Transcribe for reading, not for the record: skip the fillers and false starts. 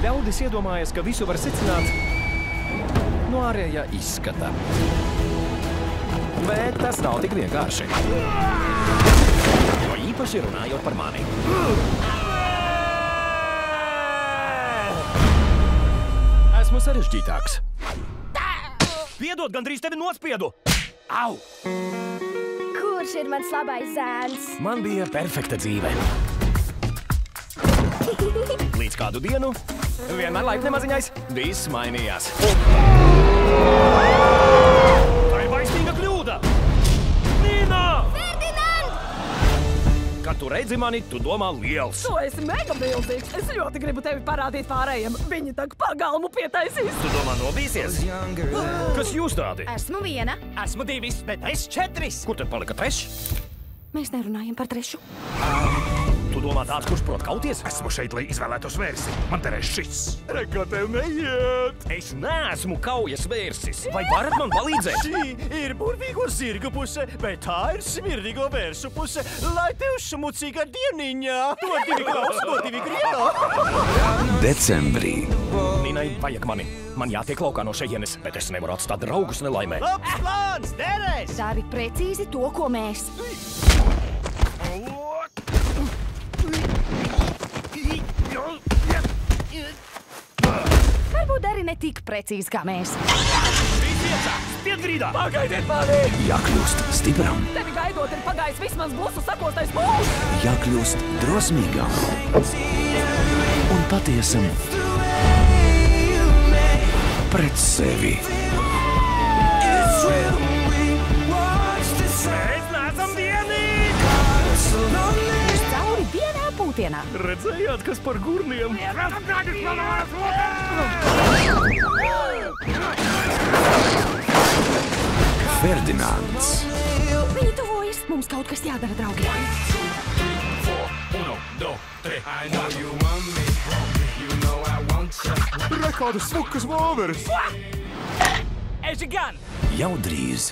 Ļaudis iedomājas, ka visu var secināt no ārējā izskata. Bet tas nav tik vienkārši. Jo īpaši runājot par mani. Esmu sarežģītāks. Piedod, gandrīz tevi nospiedu! Au! Kurš ir mans labais zēns? Man bija perfekta dzīve. Līdz kādu dienu, vienmēr laipni maziņais, viss mainījās. Tā ir baisnīga kļūda! Nīna! Ferdinand! Kad tu redzi mani, tu domā liels. Tu esi mega milzīgs. Es ļoti gribu tevi parādīt pārējiem. Viņi tak pagalmu pietaisīs. Tu domā nobīsies? Kas jūs tādi? Esmu viena. Esmu 2, bet es 4. Kur tad palika trešs? Mēs nerunājam par trešu. Tu domā tāds, kurš prot kauties? Esmu šeit, lai izvēlētos vērsi. Man derēs šis. Re, kā tev neiet! Es neesmu kaujas vērsis. Vai varat man palīdzēt? Šī ir burvīgo zirga puse, bet tā ir smirdīgo vērsu puse. Lai tev šmucīga dieniņā! To 2 klausa, to 2 grietā! Decembrī. Nīnai vajag mani. Man jātiek laukā no šejienes, bet es nevaru atstāt draugus nelaimē. Labs plāns, derēs! Dari precīzi to, ko mēs. Varbūt dari ne tik precīzi, kā mēs. Spiedgrīdā! Pagaidiet mani! Jākļūst stipram, Tevi gaidot ir pagājis vismaz blusu sakostais mūžs. jākļūst drosmīgam un patiesam pret sevi. Mēs neesam vienīgi! Cauri vienā pūtienā. Redzējāt, kas par gurniem? Ferdinands. Viņi tuvojas. Mums kaut kas jādara, draugi. Re, kādas smukas vāveres! Eži gan! Jau drīz